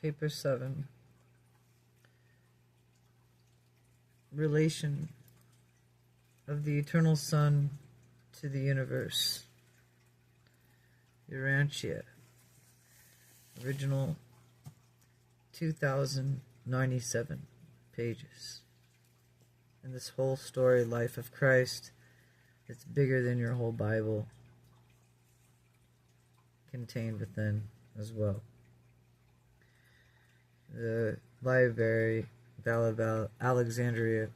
Paper 7. Relation of the eternal Son to the universe. URANTIA. Original 2097 pages. And this whole story, life of Christ, it's bigger than your whole Bible, contained within as well. The library of Alexandria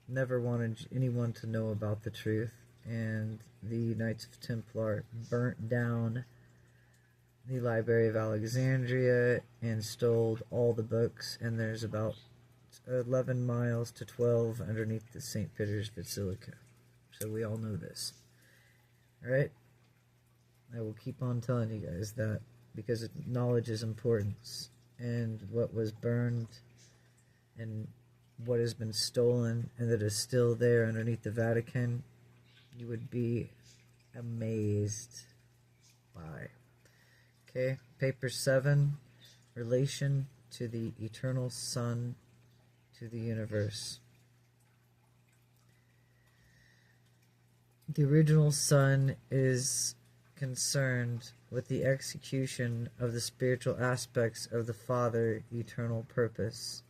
never wanted anyone to know about the truth, and the Knights of Templar burnt down the Library of Alexandria and stole all the books, and there's about 11 miles to 12 underneath the St. Peter's Basilica. So we all know this. Alright? I will keep on telling you guys that because knowledge is important, and what was burned and what has been stolen and that is still there underneath the Vatican, you would be amazed by. Okay, paper 7, relation to the eternal Son to the universe. The original Son is concerned with the execution of the spiritual aspects of the Father's eternal purpose,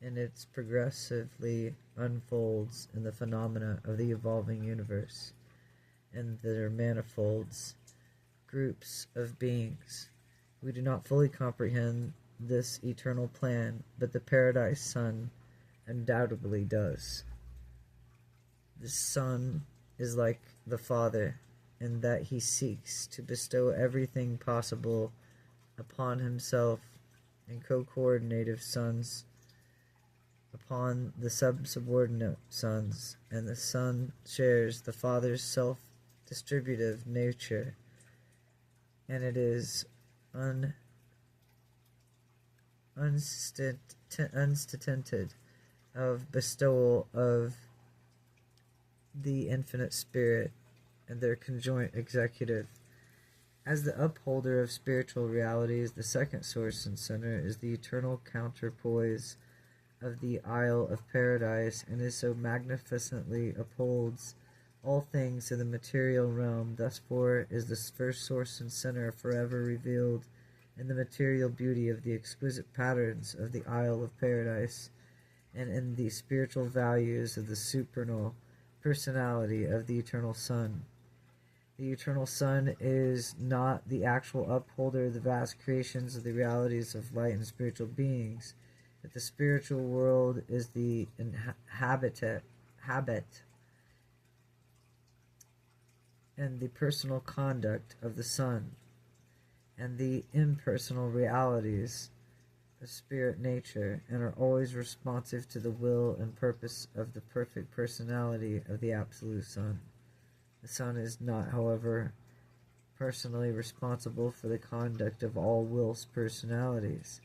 and it progressively unfolds in the phenomena of the evolving universe and their manifolds groups of beings. We do not fully comprehend this eternal plan, but the Paradise Son undoubtedly does. The Son is like the Father in that he seeks to bestow everything possible upon himself and co-coordinative sons upon the subordinate sons, and the Son shares the Father's self-distributive nature, and it is unstinted of bestowal of the infinite Spirit and their conjoint executive. As the upholder of spiritual realities, the second source and center is the eternal counterpoise of the Isle of Paradise, and is so magnificently upholds all things in the material realm. Thus for is the first source and center forever revealed in the material beauty of the exquisite patterns of the Isle of Paradise, and in the spiritual values of the supernal personality of the eternal Son. The eternal Son is not the actual upholder of the vast creations of the realities of light and spiritual beings, but the spiritual world is the habit and the personal conduct of the Son, and the impersonal realities of spirit nature, and are always responsive to the will and purpose of the perfect personality of the Absolute Son. The Son is not, however, personally responsible for the conduct of all will's personalities.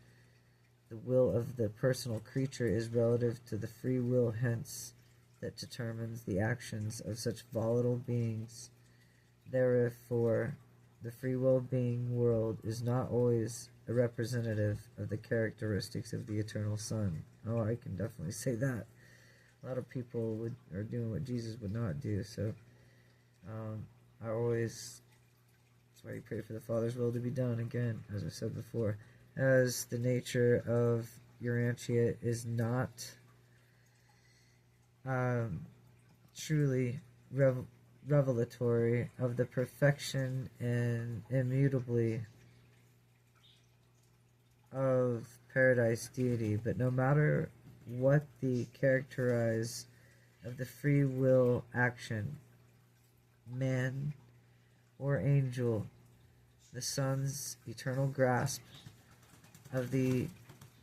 The will of the personal creature is relative to the free will, hence, that determines the actions of such volatile beings. Therefore, the free will being world is not always a representative of the characteristics of the eternal Son. Oh, I can definitely say that. A lot of people are doing what Jesus would not do, so that's why you pray for the Father's will to be done, again, as I said before. As the nature of URANTIA is not truly revelatory of the perfection and immutably of Paradise deity, but no matter what the characterize of the free will action, man or angel, the Son's eternal grasp of the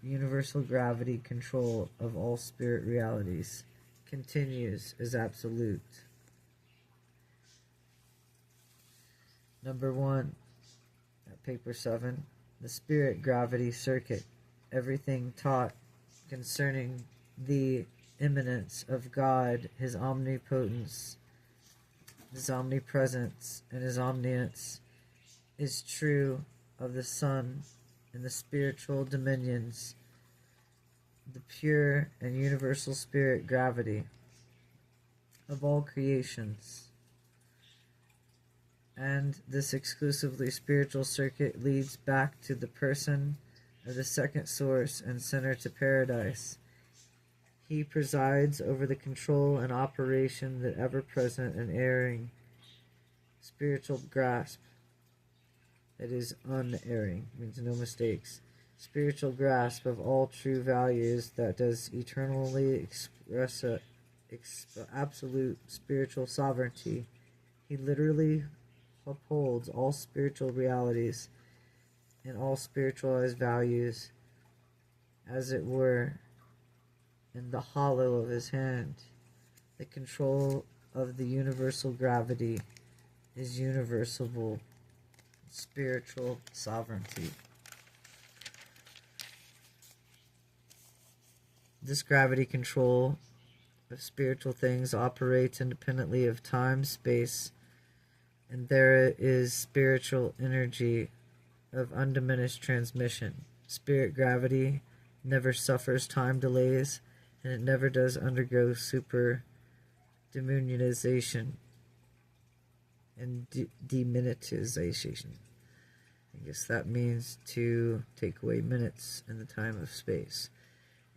universal gravity control of all spirit realities continues as absolute. Number 1, at paper 7, the spirit gravity circuit. Everything taught concerning the immanence of God, his omnipotence, his omnipresence, and his omniscience is true of the Son in the spiritual dominions, the pure and universal spirit gravity of all creations. And this exclusively spiritual circuit leads back to the person of the second source and center to paradise. He presides over the control and operation that ever-present and erring spiritual grasp, that is unerring, means no mistakes, spiritual grasp of all true values that does eternally express absolute spiritual sovereignty. He literally upholds all spiritual realities and all spiritualized values, as it were, in the hollow of his hand. The control of the universal gravity is universal spiritual sovereignty. This gravity control of spiritual things operates independently of time, space, and there is spiritual energy of undiminished transmission. Spirit gravity never suffers time delays, and it never does undergo super demunionization and deminutization. I guess that means to take away minutes in the time of space.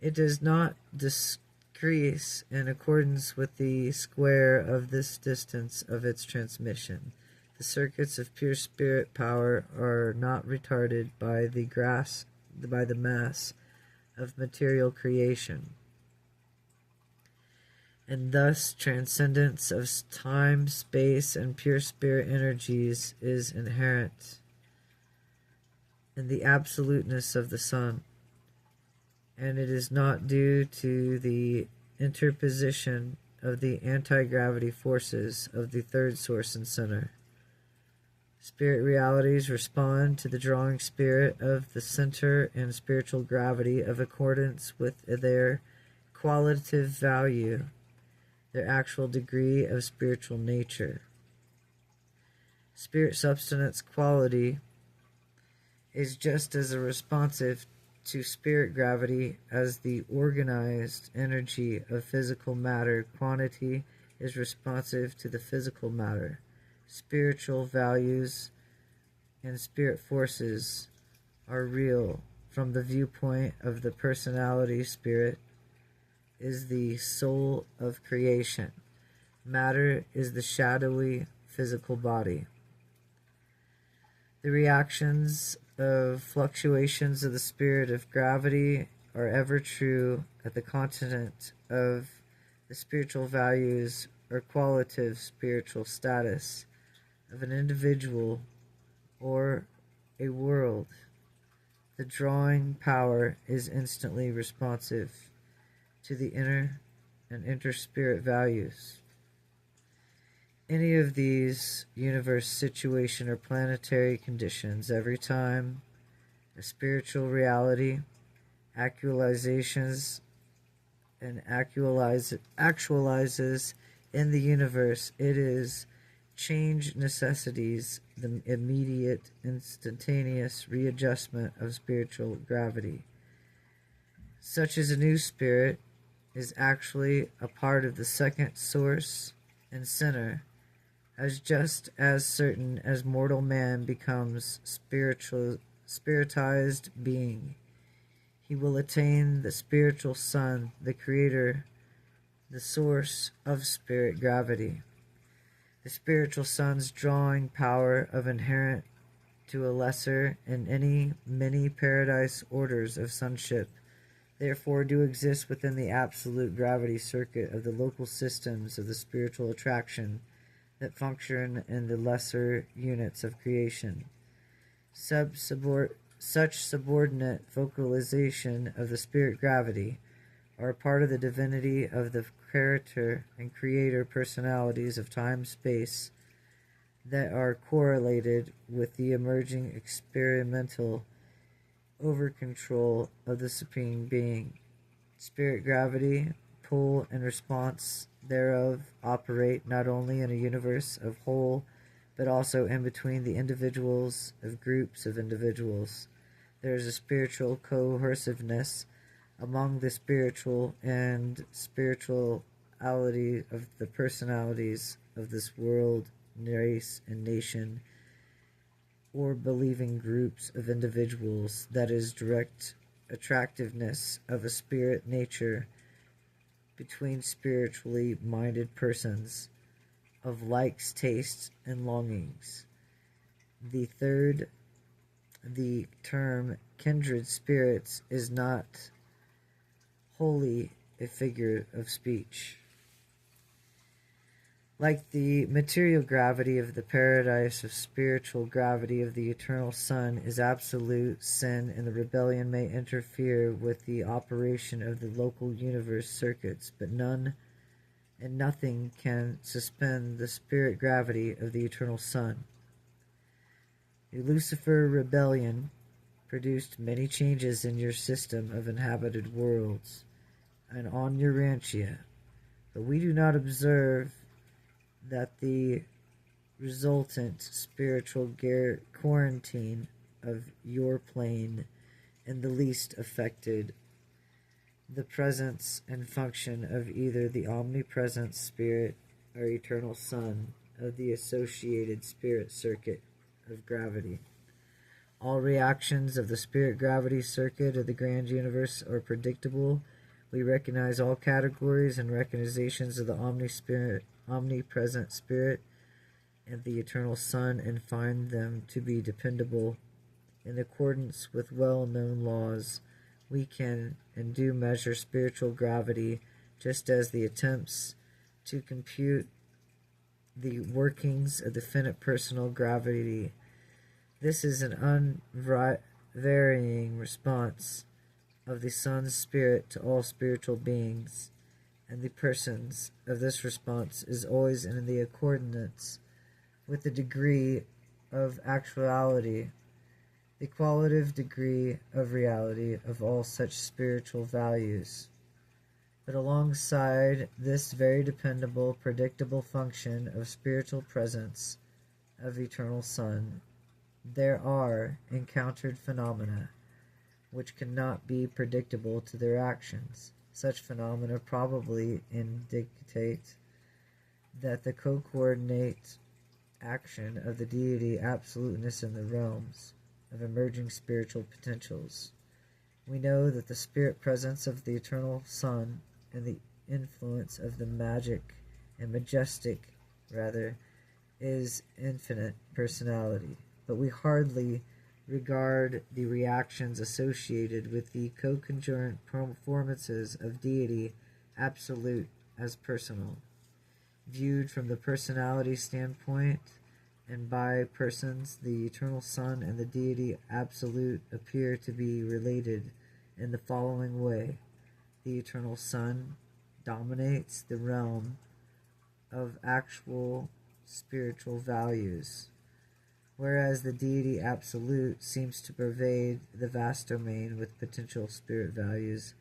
It does not decrease in accordance with the square of this distance of its transmission. The circuits of pure spirit power are not retarded by the mass of material creation, and thus transcendence of time, space, and pure spirit energies is inherent in the absoluteness of the sun, and it is not due to the interposition of the anti-gravity forces of the third source and center. Spirit realities respond to the drawing spirit of the center and spiritual gravity of accordance with their qualitative value, their actual degree of spiritual nature. Spirit substance quality is just as responsive to spirit gravity as the organized energy of physical matter quantity is responsive to the physical matter. Spiritual values and spirit forces are real from the viewpoint of the personality. Spirit is the soul of creation. Matter is the shadowy physical body. The reactions of fluctuations of the spirit of gravity are ever true at the continent of the spiritual values or qualitative spiritual status of an individual or a world. The drawing power is instantly responsive to the inner and inter-spirit values. Any of these universe situation or planetary conditions, every time a spiritual reality actualizes in the universe, it is change necessities the immediate, instantaneous readjustment of spiritual gravity. Such as a new spirit is actually a part of the second source and center, as just as certain as mortal man becomes spiritized being. He will attain the spiritual sun, the creator, the source of spirit gravity. The spiritual sun's drawing power of inherent to a lesser in any many paradise orders of sonship, therefore do exist within the absolute gravity circuit of the local systems of the spiritual attraction that function in the lesser units of creation. Such subordinate vocalization of the spirit gravity are a part of the divinity of the character and creator personalities of time-space that are correlated with the emerging experimental over-control of the Supreme Being. Spirit gravity, pull, and response thereof operate not only in a universe of whole, but also in between the individuals of groups of individuals. there is a spiritual cohesiveness among the spiritual and spirituality of the personalities of this world, race, and nation, or believing groups of individuals, that is, direct attractiveness of a spirit nature between spiritually minded persons of likes, tastes, and longings. The third, the term kindred spirits is not wholly a figure of speech. Like the material gravity of the paradise, of spiritual gravity of the eternal Son is absolute, sin and the rebellion may interfere with the operation of the local universe circuits, but none and nothing can suspend the spirit gravity of the eternal Son. The Lucifer rebellion produced many changes in your system of inhabited worlds and on URANTIA, but we do not observe that the resultant spiritual quarantine of your plane in the least affected the presence and function of either the omnipresent spirit or eternal Son of the associated spirit circuit of gravity. All reactions of the spirit gravity circuit of the grand universe are predictable. We recognize all categories and recognizations of the omnipresent spirit and the eternal Son and find them to be dependable. In accordance with well-known laws, we can and do measure spiritual gravity, just as the attempts to compute the workings of the finite personal gravity. This is an unvarying response of the Son's spirit to all spiritual beings, and the persons of this response is always in the accordance with the degree of actuality, the qualitative degree of reality of all such spiritual values. But alongside this very dependable, predictable function of spiritual presence of eternal Son, there are encountered phenomena which cannot be predictable to their actions. Such phenomena probably indicate that the co-coordinate action of the deity absoluteness in the realms of emerging spiritual potentials. We know that the spirit presence of the eternal Son and the influence of the majestic is infinite personality, but we hardly regard the reactions associated with the co-concurrent performances of deity absolute as personal. Viewed from the personality standpoint and by persons, the eternal Son and the deity absolute appear to be related in the following way. The eternal Son dominates the realm of actual spiritual values, whereas the deity absolute seems to pervade the vast domain with potential spirit values.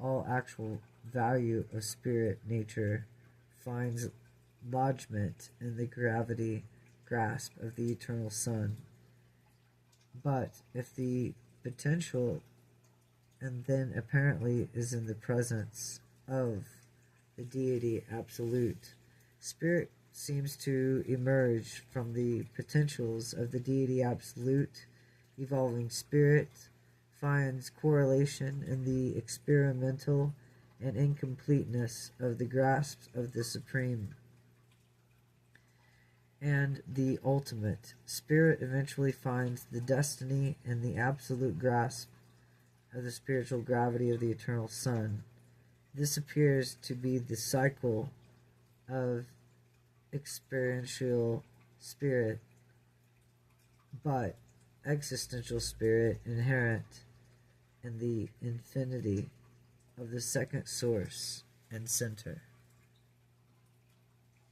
All actual value of spirit nature finds lodgment in the gravity grasp of the eternal Son. But if the potential and then apparently is in the presence of the deity absolute, spirit seems to emerge from the potentials of the deity absolute. Evolving spirit finds correlation in the experimental and incompleteness of the grasps of the supreme and the ultimate. Spirit eventually finds the destiny and the absolute grasp of the spiritual gravity of the eternal Son. This appears to be the cycle of experiential spirit, but existential spirit inherent in the infinity of the second source and center.